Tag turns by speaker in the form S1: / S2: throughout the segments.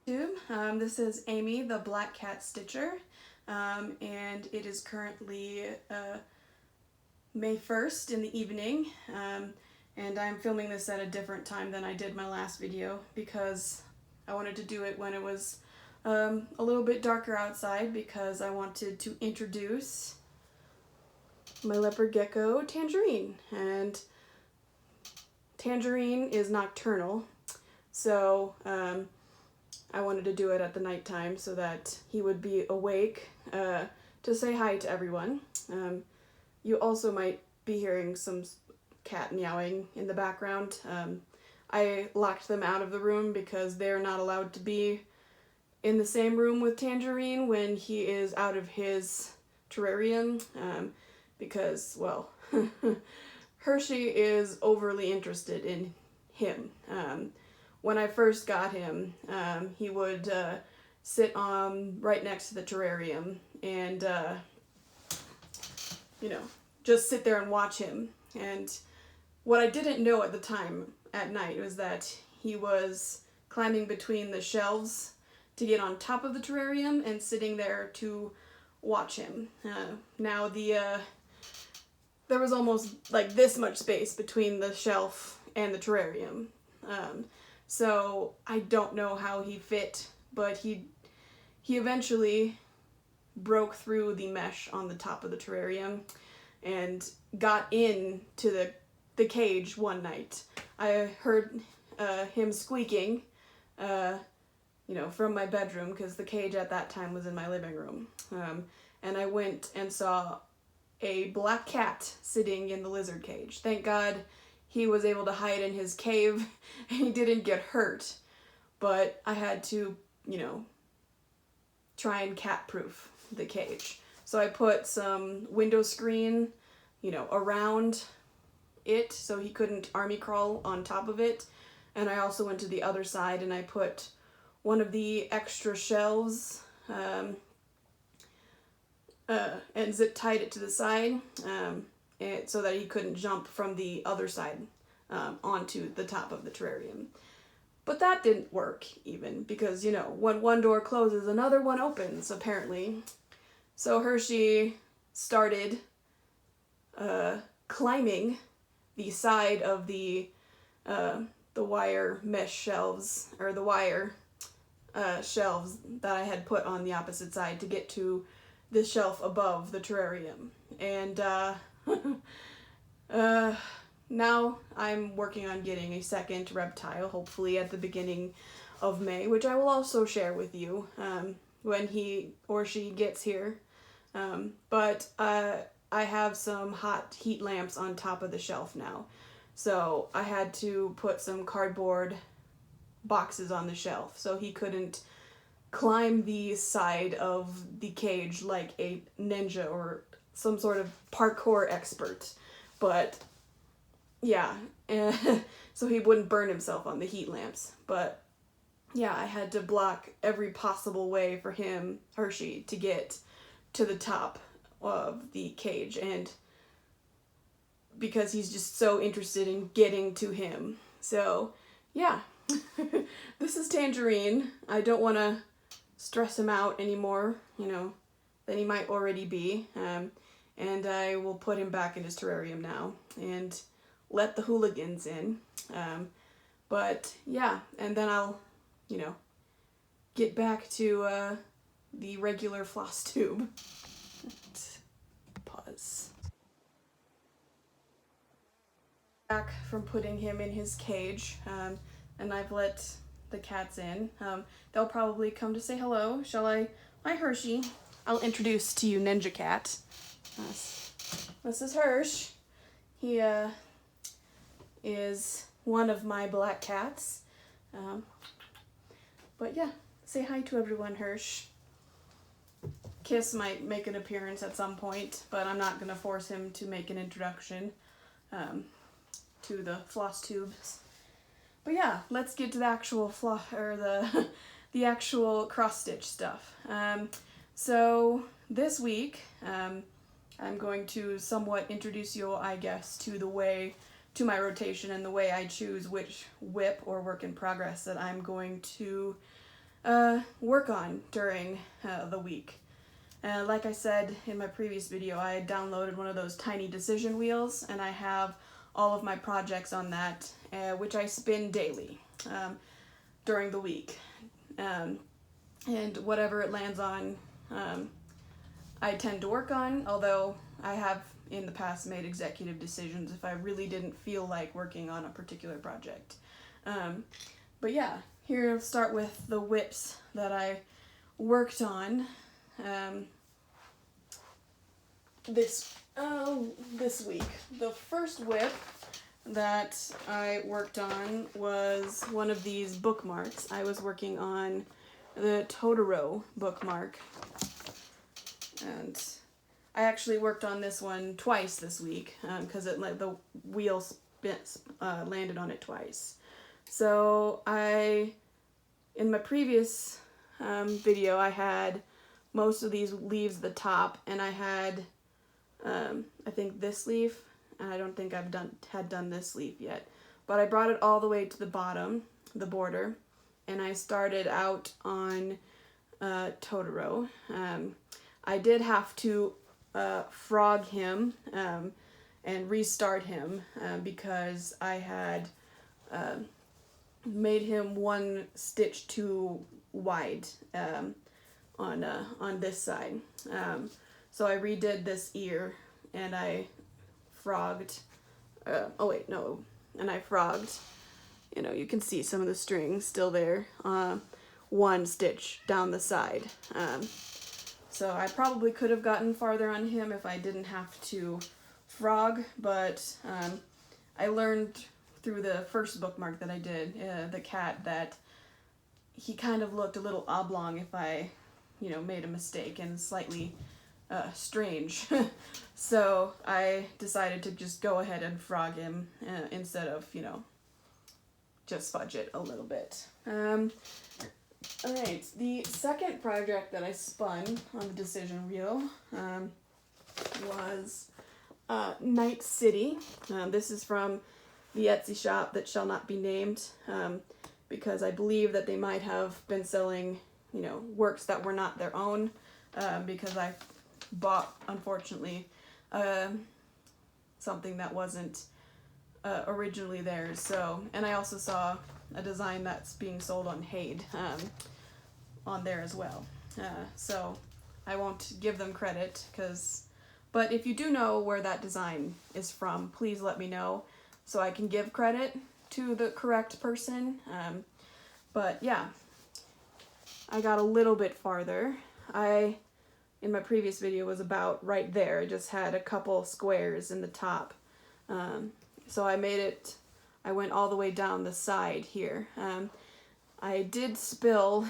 S1: This is Amy, the Black Cat Stitcher, and it is currently May 1st in the evening, and I'm filming this at a different time than I did my last video because I wanted to do it when it was a little bit darker outside because I wanted to introduce my leopard gecko, Tangerine. And Tangerine is nocturnal, so I wanted to do it at the nighttime so that he would be awake to say hi to everyone. You also might be hearing some cat meowing in the background. I locked them out of the room because they're not allowed to be in the same room with Tangerine when he is out of his terrarium because, well, Hershey is overly interested in him. When I first got him, he would sit on right next to the terrarium and, just sit there and watch him. And what I didn't know at the time at night was that he was climbing between the shelves to get on top of the terrarium and sitting there to watch him. Now there was almost like this much space between the shelf and the terrarium. So I don't know how he fit, but he eventually broke through the mesh on the top of the terrarium and got into the cage one night. I heard him squeaking, from my bedroom because the cage at that time was in my living room. And I went and saw a black cat sitting in the lizard cage. Thank God he was able to hide in his cave and he didn't get hurt. But I had to, try and cat-proof the cage. So I put some window screen, around it so he couldn't army crawl on top of it. And I also went to the other side and I put one of the extra shelves and zip tied it to the side so that he couldn't jump from the other side onto the top of the terrarium. But that didn't work even because, when one door closes, another one opens, apparently. So Hershey started climbing the side of the wire mesh shelves, or the wire shelves that I had put on the opposite side to get to the shelf above the terrarium. And now I'm working on getting a second reptile, hopefully at the beginning of May, which I will also share with you when he or she gets here. But I have some hot heat lamps on top of the shelf now. So I had to put some cardboard boxes on the shelf so he couldn't climb the side of the cage like a ninja or some sort of parkour expert. But yeah, so he wouldn't burn himself on the heat lamps. But yeah, I had to block every possible way for him, Hershey, to get to the top of the cage, and because he's just so interested in getting to him. So yeah, this is Tangerine. I don't want to stress him out anymore, than he might already be. And I will put him back in his terrarium now and let the hooligans in. But yeah, and then I'll, get back to the regular Flosstube. Pause. Back from putting him in his cage, and I've let the cats in. They'll probably come to say hello. Shall I? Hi, Hershey. I'll introduce to you Ninja Cat. This is Hersh. He is one of my black cats. But yeah, say hi to everyone, Hersh. Kiss might make an appearance at some point, but I'm not gonna force him to make an introduction to the Flosstubes. But yeah, let's get to the actual the actual cross stitch stuff. So this week, I'm going to somewhat introduce you, I guess, to my rotation and the way I choose which whip or work in progress that I'm going to work on during the week. Like I said in my previous video, I downloaded one of those tiny decision wheels, and I have all of my projects on that, which I spin daily during the week. And whatever it lands on, I tend to work on, although I have in the past made executive decisions if I really didn't feel like working on a particular project. But yeah, here I'll start with the whips that I worked on this week. The first whip that I worked on was one of these bookmarks. I was working on the Totoro bookmark, and I actually worked on this one twice this week because the wheel landed on it twice. So in my previous video, I had most of these leaves at the top, and I had I think this leaf, and I don't think I've done this leaf yet, but I brought it all the way to the bottom, the border, and I started out on Totoro. I did have to frog him and restart him because I had made him one stitch too wide on this side. So I redid this ear, and I frogged, and I frogged, you can see some of the string still there, one stitch down the side. So I probably could have gotten farther on him if I didn't have to frog, but I learned through the first bookmark that I did, the cat, that he kind of looked a little oblong if I, made a mistake, and slightly strange. So I decided to just go ahead and frog him instead of, just fudge it a little bit. Alright, the second project that I spun on the decision wheel was Night City. This is from the Etsy shop that shall not be named, because I believe that they might have been selling, works that were not their own, because I bought, unfortunately, something that wasn't originally theirs. So, and I also saw a design that's being sold on Hade on there as well. So I won't give them credit, but if you do know where that design is from, please let me know so I can give credit to the correct person. But yeah, I got a little bit farther. In my previous video, was about right there. I just had a couple squares in the top. So I went all the way down the side here. I did spill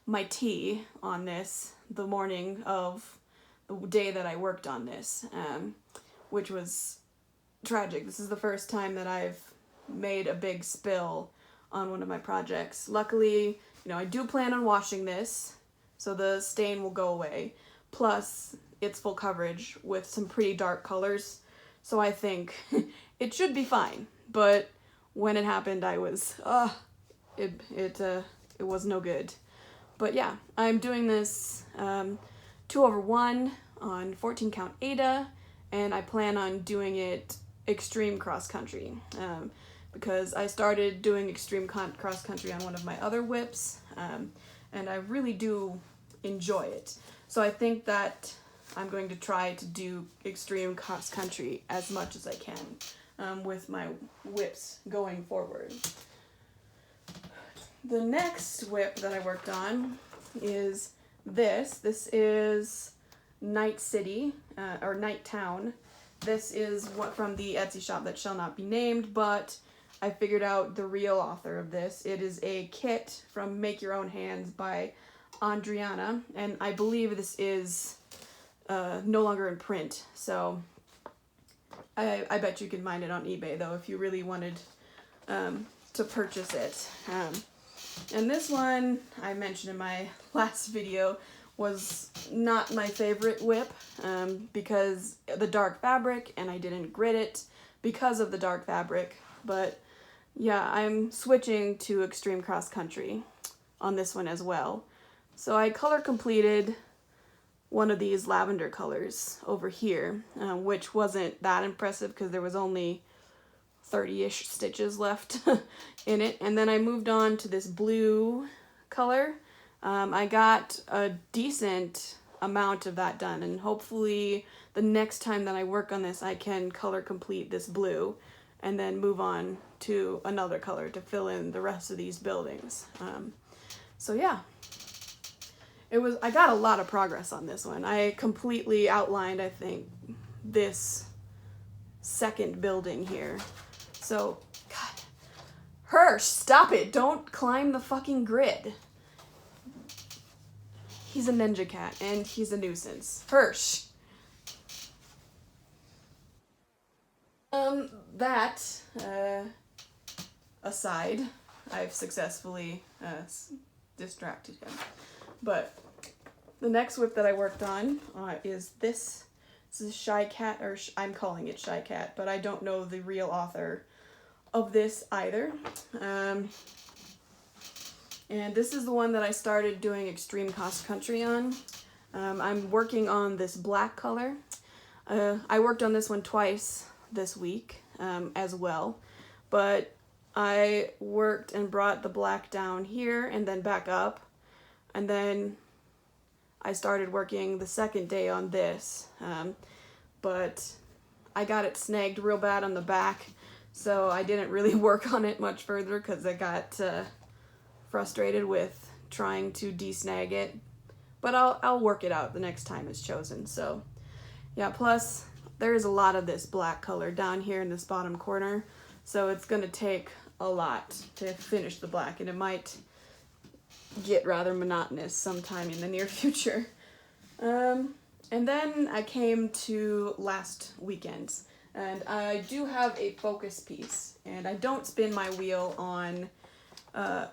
S1: my tea on this the morning of the day that I worked on this, which was tragic. This is the first time that I've made a big spill on one of my projects. Luckily, I do plan on washing this, so the stain will go away. Plus, it's full coverage with some pretty dark colors, so I think it should be fine. But when it happened, I was, it was no good. But yeah, I'm doing this 2/1 on 14 count Aida, and I plan on doing it extreme cross country, because I started doing extreme cross country on one of my other whips, and I really do enjoy it. So I think that I'm going to try to do extreme cross country as much as I can with my whips going forward. The next whip that I worked on is this. This is Night City, or Night Town. This is what from the Etsy shop that shall not be named, but I figured out the real author of this. It is a kit from Make Your Own Hands by Andriana, and I believe this is no longer in print, so I bet you can find it on eBay, though, if you really wanted to purchase it. And this one, I mentioned in my last video, was not my favorite whip because the dark fabric, and I didn't grit it because of the dark fabric. But yeah, I'm switching to extreme cross country. on this one as well. So I color completed one of these lavender colors over here, which wasn't that impressive because there was only 30-ish stitches left in it. And then I moved on to this blue color. I got a decent amount of that done, and hopefully the next time that I work on this I can color complete this blue and then move on to another color to fill in the rest of these buildings. So yeah, I got a lot of progress on this one. I completely outlined, I think, this second building here. So, God, Hirsch, stop it. Don't climb the fucking grid. He's a ninja cat, and he's a nuisance. Hirsch. That aside, I've successfully distracted him. But the next whip that I worked on is this. This is Shy Cat, or I'm calling it Shy Cat, but I don't know the real author of this either. And this is the one that I started doing extreme cross country on. I'm working on this black color. I worked on this one twice this week as well, but I worked and brought the black down here and then back up, and then I started working the second day on this, but I got it snagged real bad on the back, so I didn't really work on it much further because I got frustrated with trying to de-snag it, but I'll work it out the next time it's chosen. So yeah, plus there is a lot of this black color down here in this bottom corner, so it's going to take a lot to finish the black, and it might get rather monotonous sometime in the near future. And then I came to last weekend's, and I do have a focus piece, and I don't spin my wheel on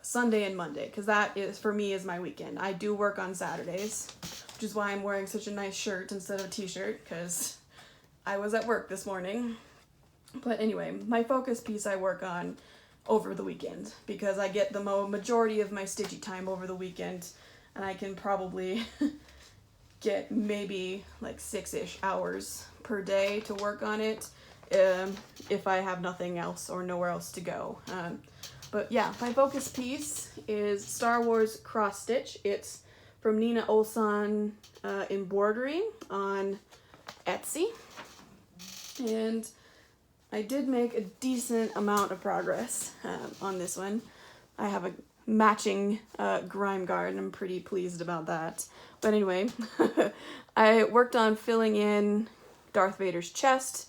S1: Sunday and Monday, because that is, for me, is my weekend. I do work on Saturdays, which is why I'm wearing such a nice shirt instead of a t-shirt, because I was at work this morning. But anyway, my focus piece I work on over the weekend, because I get the majority of my stitchy time over the weekend, and I can probably get maybe like 6-ish hours per day to work on it if I have nothing else or nowhere else to go. But yeah, my focus piece is Star Wars Cross Stitch. It's from Nina Olson Embroidery on Etsy, and I did make a decent amount of progress on this one. I have a matching grime guard, and I'm pretty pleased about that. But anyway, I worked on filling in Darth Vader's chest.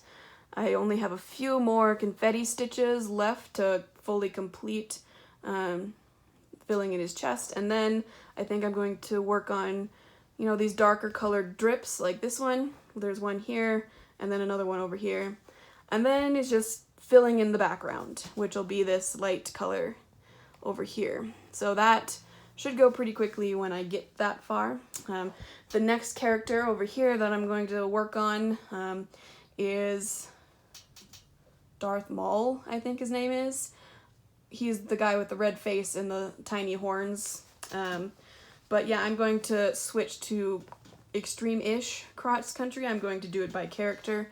S1: I only have a few more confetti stitches left to fully complete filling in his chest, and then I think I'm going to work on, you know, these darker colored drips like this one. There's one here and then another one over here, and then it's just filling in the background, which will be this light color over here. So that should go pretty quickly when I get that far. The next character over here that I'm going to work on is Darth Maul, I think his name is. He's the guy with the red face and the tiny horns. But yeah, I'm going to switch to extreme-ish cross country. I'm going to do it by character.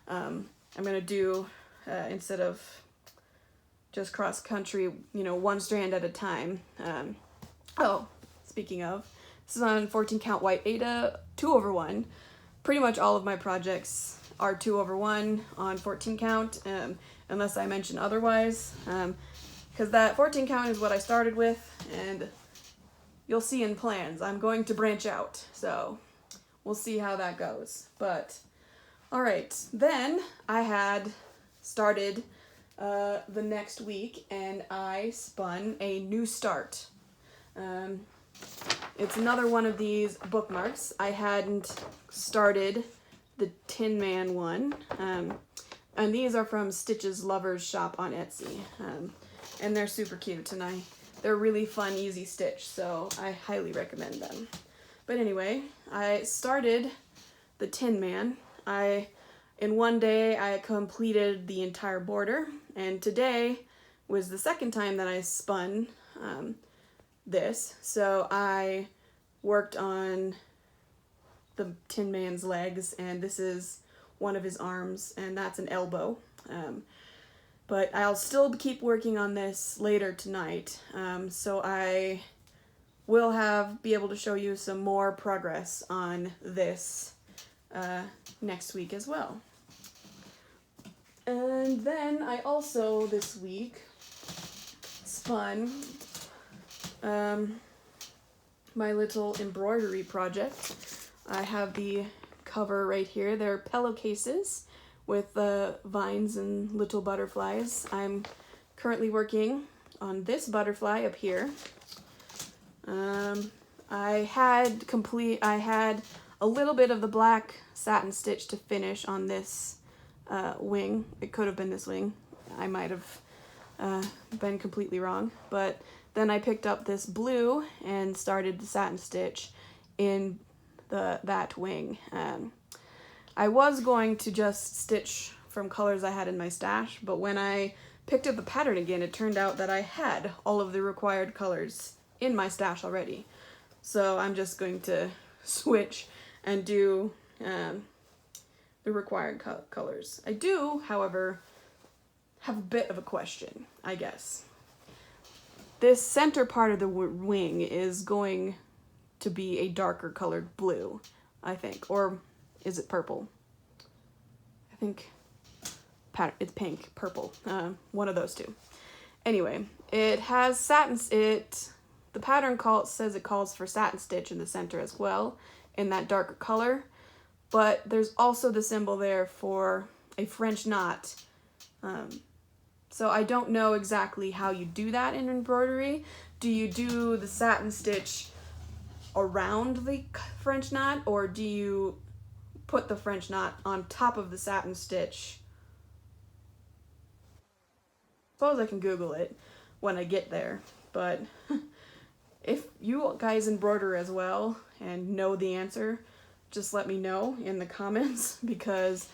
S1: I'm going to do, instead of just cross country, you know, one strand at a time. Oh, speaking of, this is on 14 count White Aida 2/1. Pretty much all of my projects are 2/1 on 14 count, unless I mention otherwise, because that 14 count is what I started with, and you'll see in plans I'm going to branch out, so we'll see how that goes. But alright, then I had started the next week, and I spun a new start. It's another one of these bookmarks. I hadn't started the Tin Man one, and these are from Stitch's Lover's Shop on Etsy, and they're super cute, and they're really fun, easy stitch, so I highly recommend them. But anyway, I started the Tin Man. In one day I completed the entire border, and today was the second time that I spun this. So I worked on the Tin Man's legs, and this is one of his arms, and that's an elbow. But I'll still keep working on this later tonight. So I will be able to show you some more progress on this next week as well. And then I also this week spun my little embroidery project. I have the cover right here. They're pillowcases with vines and little butterflies. I'm currently working on this butterfly up here. I had a little bit of the black satin stitch to finish on this wing. It could have been this wing. I might have been completely wrong, but then I picked up this blue and started the satin stitch in that wing. I was going to just stitch from colors I had in my stash, but when I picked up the pattern again, it turned out that I had all of the required colors in my stash already. So I'm just going to switch and do the required colors. I do, however, have a bit of a question, I guess. This center part of the wing is going to be a darker colored blue, I think. Or is it purple? I think it's pink, purple, one of those two. Anyway, it has satin, the pattern says it calls for satin stitch in the center as well, in that darker color, but there's also the symbol there for a French knot. So I don't know exactly how you do that in embroidery. Do you do the satin stitch around the French knot, or do you put the French knot on top of the satin stitch? Suppose I can Google it when I get there, but if you guys embroider as well and know the answer, just let me know in the comments, because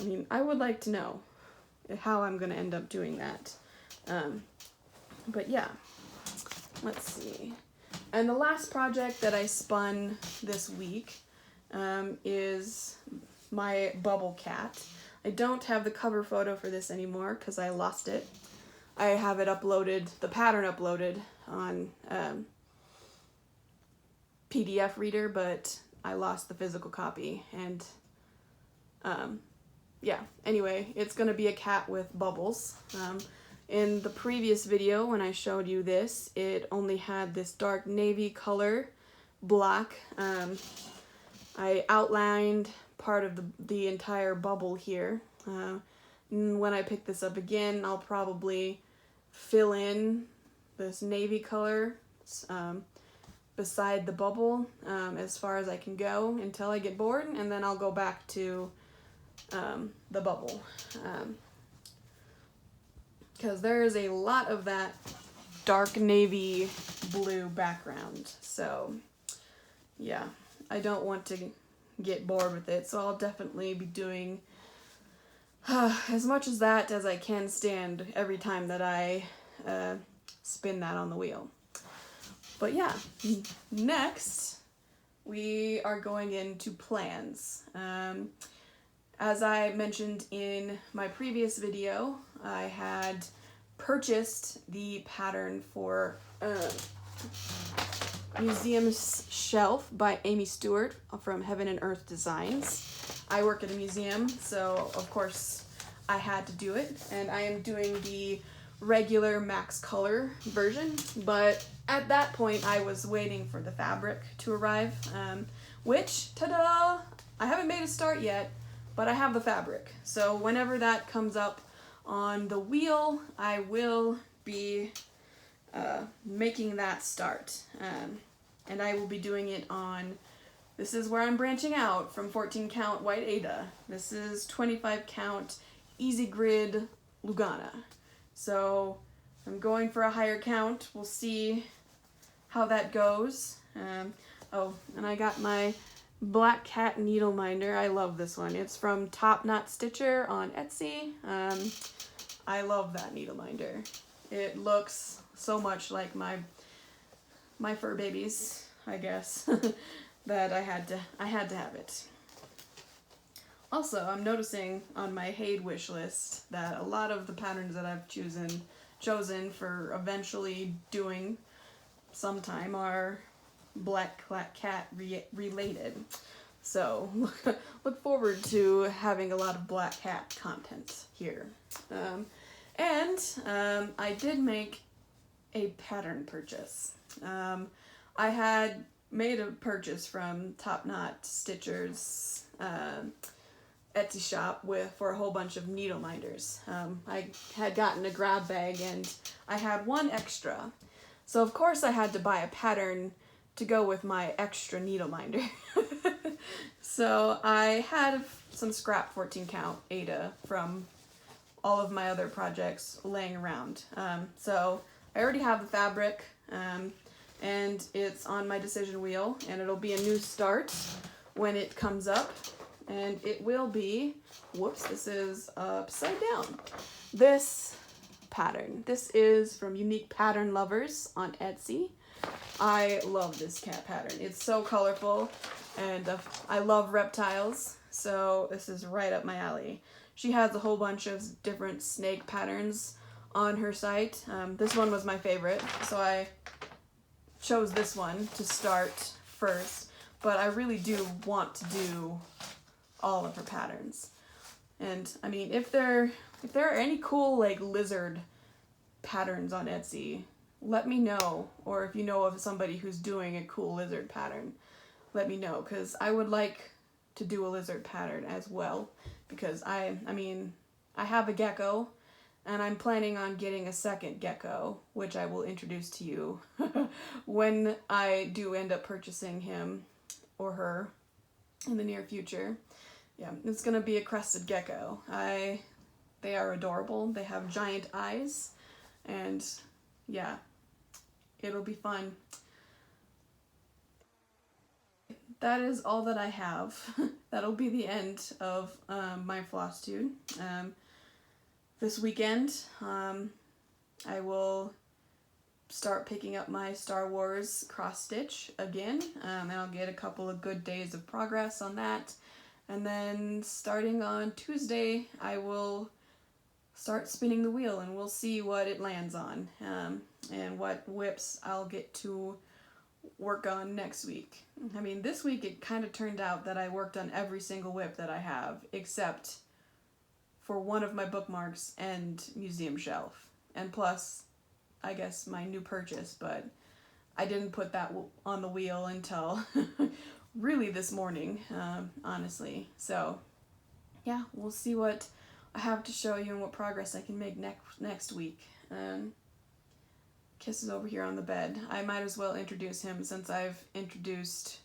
S1: I mean, I would like to know how I'm going to end up doing that. But yeah, let's see. And the last project that I spun this week is my bubble cat. I don't have the cover photo for this anymore because I lost it. I have it uploaded, the pattern uploaded on PDF reader, but I lost the physical copy. And yeah, anyway, it's going to be a cat with bubbles. In the previous video when I showed you this, it only had this dark navy color block. I outlined part of the entire bubble here. When I pick this up again, I'll probably fill in this navy color beside the bubble as far as I can go until I get bored, and then I'll go back to the bubble. Because there is a lot of that dark navy blue background. So yeah, I don't want to get bored with it, so I'll definitely be doing as much as that as I can stand every time that I spin that on the wheel. But yeah, next we are going into plans. As I mentioned in my previous video, I had purchased the pattern for Museum's Shelf by Amy Stewart from Heaven and Earth Designs. I work at a museum, so of course I had to do it, and I am doing the regular max color version, but at that point I was waiting for the fabric to arrive, which, ta-da, I haven't made a start yet, but I have the fabric. So whenever that comes up on the wheel, I will be making that start. And I will be doing it on, this is where I'm branching out from 14 count White Aida. This is 25 count Easy Grid Lugana. So I'm going for a higher count. We'll see how that goes. Oh, and I got my Black Cat needle minder. I love this one. It's from Top Knot Stitcher on Etsy. I love that needle minder. It looks so much like my my fur babies, I guess, that I had to have it. Also, I'm noticing on my Haid wish list that a lot of the patterns that I've chosen for eventually doing sometime are Black Cat related. So look forward to having a lot of Black Cat content here. I did make a pattern purchase. I had made a purchase from Top Knot Stitcher's Etsy shop for a whole bunch of needle minders. I had gotten a grab bag and I had one extra. So of course I had to buy a pattern to go with my extra needle minder. So I had some scrap 14 count Aida from all of my other projects laying around. So I already have the fabric, and it's on my decision wheel, and it'll be a new start when it comes up, and it will be, whoops, this is upside down. This pattern. This is from Unique Pattern Lovers on Etsy. I love this cat pattern. It's so colorful, and I love reptiles, so this is right up my alley. She has a whole bunch of different snake patterns on her site. This one was my favorite, so I chose this one to start first, but I really do want to do all of her patterns. And I mean, if there are any cool like lizard patterns on Etsy, let me know. Or if you know of somebody who's doing a cool lizard pattern, let me know, because I would like to do a lizard pattern as well, because I have a gecko and I'm planning on getting a second gecko, which I will introduce to you when I do end up purchasing him or her in the near future. Yeah, it's gonna be a crested gecko. They are adorable. They have giant eyes, and yeah, it'll be fun. That is all that I have. That'll be the end of my Flosstube. This weekend, I will start picking up my Star Wars cross stitch again, and I'll get a couple of good days of progress on that. And then starting on Tuesday, I will start spinning the wheel, and we'll see what it lands on, and what whips I'll get to work on next week. I mean, this week it kind of turned out that I worked on every single whip that I have, except for one of my bookmarks and museum shelf, and plus, I guess, my new purchase, but I didn't put that on the wheel until really this morning, honestly. So yeah, we'll see what I have to show you and what progress I can make next week. Kiss is over here on the bed. I might as well introduce him since I've introduced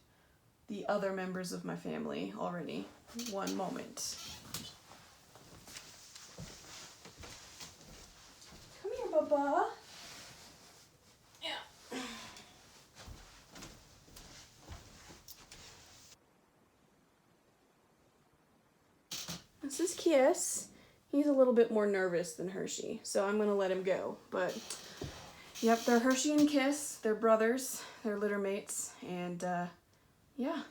S1: the other members of my family already. One moment. Come here, Bubba. Yeah. This is Kiss. He's a little bit more nervous than Hershey, so I'm gonna let him go. But yep, they're Hershey and Kiss. They're brothers. They're litter mates. And yeah,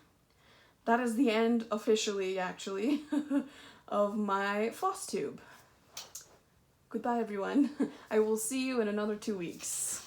S1: that is the end, officially, actually, of my Flosstube. Goodbye, everyone. I will see you in another 2 weeks.